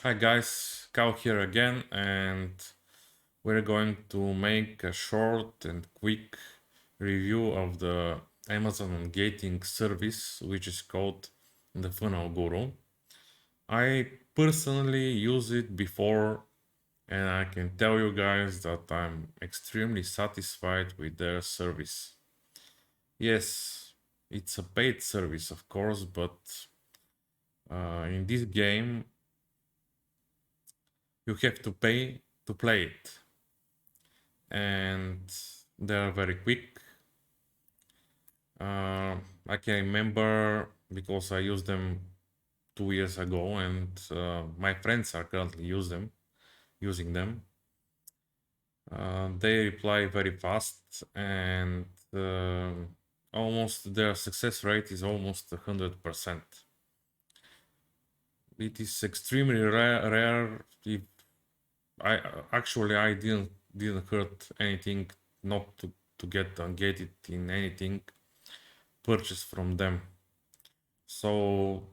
Hi guys, Cow here again, and we're going to make a short and quick review of the Amazon Ungating service, which is called the Funnel Guru. I personally use it before, and I can tell you guys that I'm extremely satisfied with their service. Yes, it's a paid service, of course, but in this game, you have to pay to play it, and they're very quick. I can remember because I used them 2 years ago, and my friends are currently using them. They reply very fast, and almost their success rate is almost 100%. It is extremely rare. If I didn't hurt anything not to get ungated in anything purchased from them. So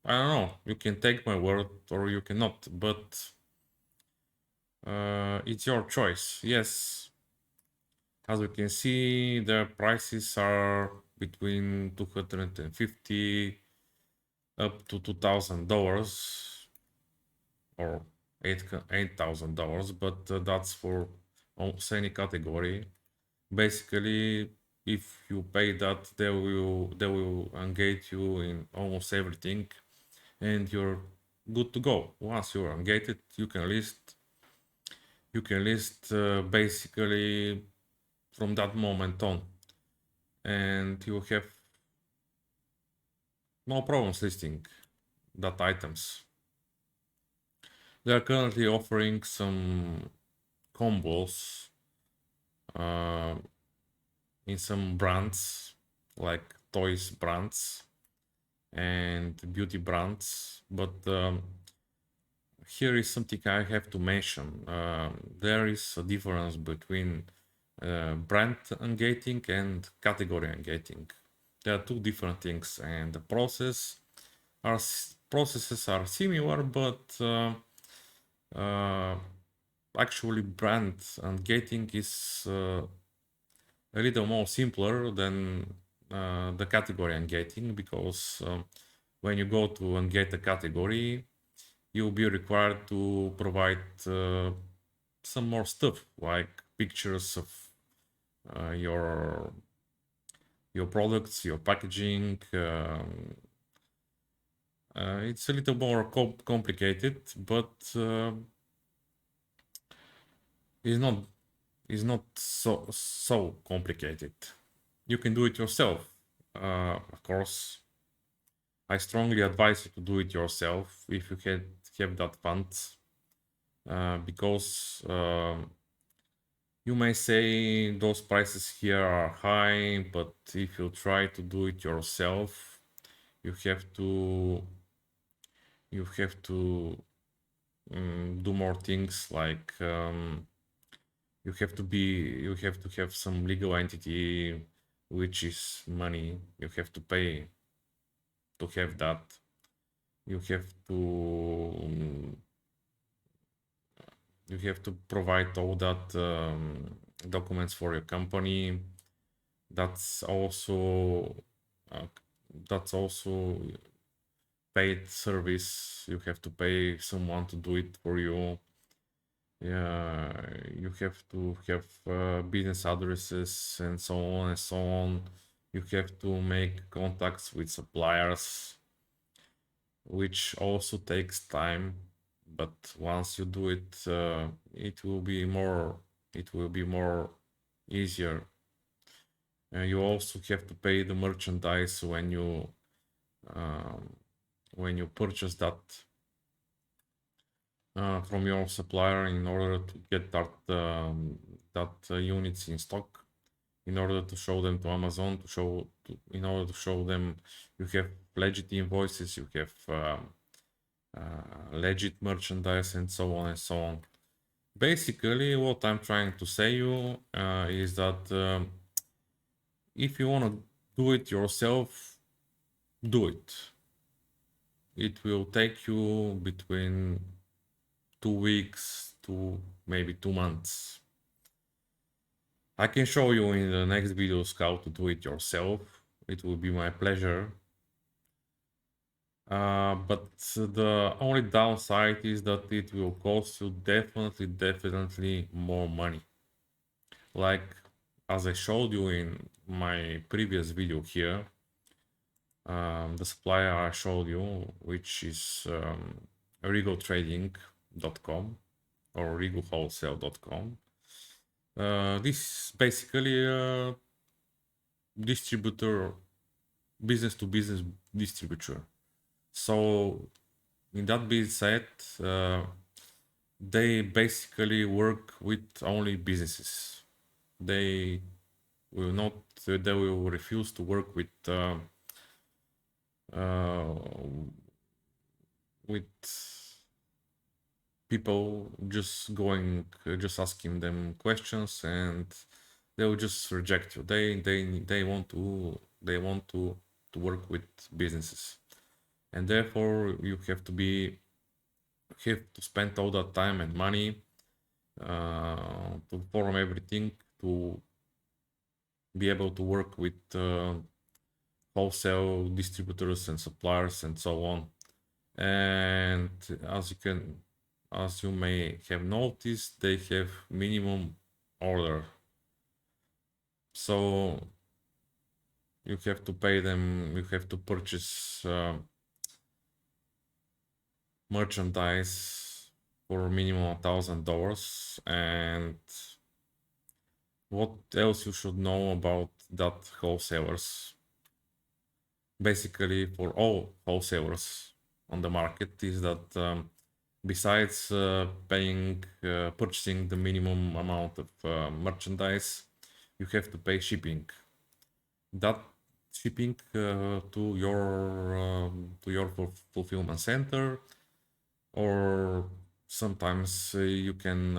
I don't know. You can take my word or you cannot, but it's your choice. Yes, as you can see, the prices are between 250 up to $2,000 or $8,000, but that's for almost any category. Basically, if you pay that, they will engage you in almost everything, and you're good to go. Once you're ungated, you can list basically from that moment on, and you have no problems listing that items. They are currently offering some combos uh, in some brands like toys brands and beauty brands, but here is something I have to mention. There is a difference between brand ungating and category ungating. There are two different things, and the processes are similar, but uh, actually brand ungating is a little more simpler than the category ungating, because when you go to ungate a category, you'll be required to provide some more stuff like pictures of your products, your packaging. It's a little more complicated, but it's not so complicated. You can do it yourself. Of course, I strongly advise you to do it yourself if you have that funds, because you may say those prices here are high, but if you try to do it yourself, you have to do more things like you have to have some legal entity, which is money. You have to pay to have that. You have to you have to provide all that documents for your company. That's also uh, that's also paid service. You have to pay someone to do it for you. Yeah, you have to have business addresses and so on and so on. You have to make contacts with suppliers, which also takes time. But once you do it, it will be more easier. You also have to pay the merchandise um, when you purchase that from your supplier, in order to get that units in stock, in order to show them to Amazon, in order to show them you have legit invoices, you have legit merchandise, and so on and so on. Basically, what I'm trying to say you is that if you want to do it yourself, do it. it will take you between 2 weeks to maybe 2 months. I can show you in the next videos how to do it yourself. It will be my pleasure. But the only downside is that it will cost you definitely more money. Like as I showed you in my previous video here, the supplier I showed you, which is rigotrading.com or rigowholesale.com. This is basically a distributor, business to business distributor. So in that being said, they basically work with only businesses. They will not, they will refuse to work uh, with people just going, just asking them questions, and they will just reject you. They want to work with businesses, and therefore you have to spend all that time and money to form everything to be able to work with wholesale distributors and suppliers and so on. And as you may have noticed, they have minimum order, so you have to pay them, you have to purchase merchandise for minimum $1,000. And what else you should know about that wholesalers, basically for all wholesalers on the market, is that besides purchasing the minimum amount of merchandise, you have to pay shipping. That shipping to your fulfillment center, or sometimes you can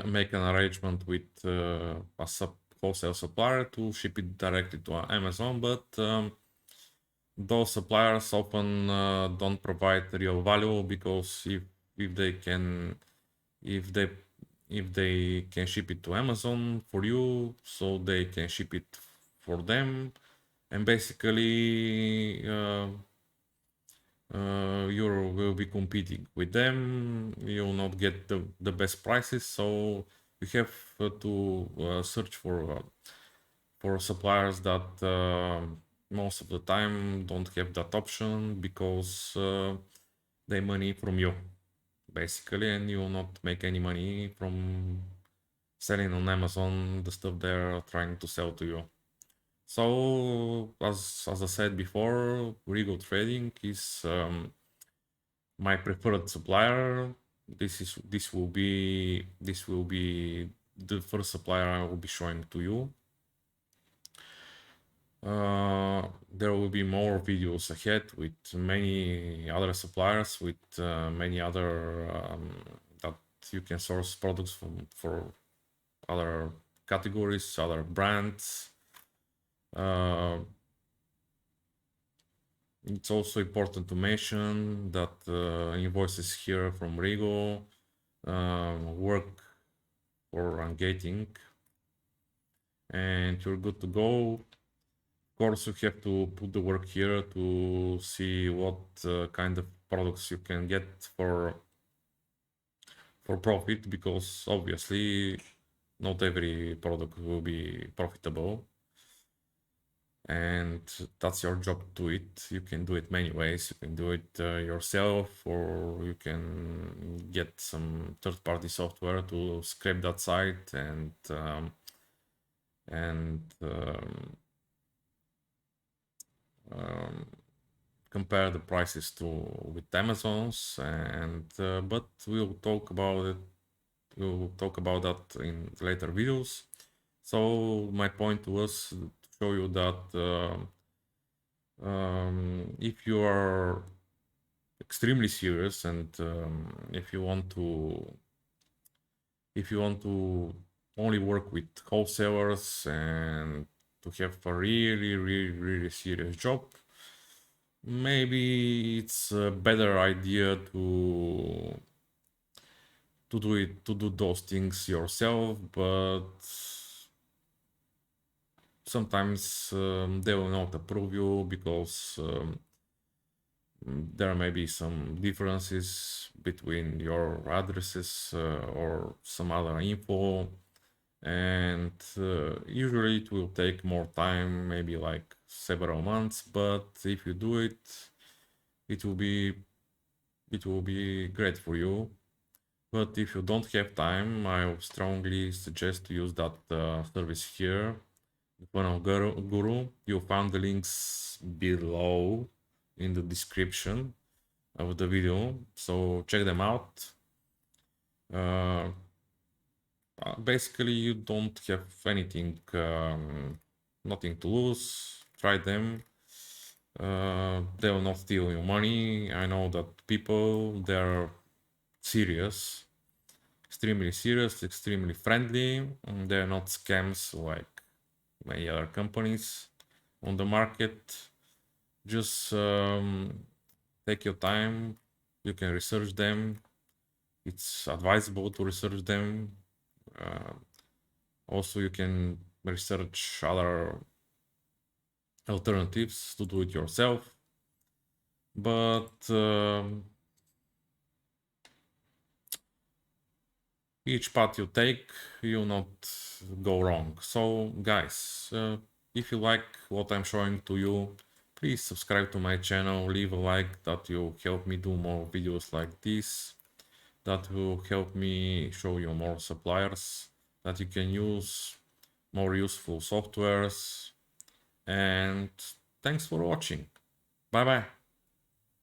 make an arrangement with a wholesale supplier to ship it directly to Amazon, but those suppliers often don't provide real value, because if they can if they if they can ship it to Amazon for you, so they can ship it for them, and basically you will be competing with them. You will not get the best prices, so you have to search for suppliers that most of the time don't have that option, because they money from you basically, and you will not make any money from selling on Amazon the stuff they're trying to sell to you. So as I said before, Regal Trading is my preferred supplier. This will be the first supplier I will be showing to you. There will be more videos ahead with many other suppliers, with many other that you can source products from for other categories, other brands. It's also important to mention that invoices here from Rigo work for Ungating, and you're good to go. Of course, you have to put the work here to see what kind of products you can get for profit, because obviously not every product will be profitable, and that's your job to do it. You can do it many ways. You can do it yourself, or you can get some third-party software to scrape that site and compare the prices with Amazon's. And but we'll talk about it. We'll talk about that in later videos. So my point was to show you that if you are extremely serious, and if you want to only work with wholesalers and to have a really serious job, maybe it's a better idea to do those things yourself, but sometimes they will not approve you because there may be some differences between your addresses or some other info, and usually it will take more time, maybe like several months, but if you do it, it will be it will be great for you. But if you don't have time, I would strongly suggest to use that service here, Funnel Guru. You'll find the links below in the description of the video, so check them out. Uh, Basically, you don't have anything, nothing to lose. Try them. They will not steal your money. I know that people, they're serious, extremely serious, extremely friendly. They're not scams like many other companies on the market. Just take your time. You can research them. It's advisable to research them. Uh, Also, you can research other alternatives to do it yourself. But each path you take, you'll not go wrong. So, guys, if you like what I'm showing to you, please subscribe to my channel, leave a like. That will help me do more videos like this. That will help me show you more suppliers that you can use, more useful softwares. And thanks for watching. Bye bye.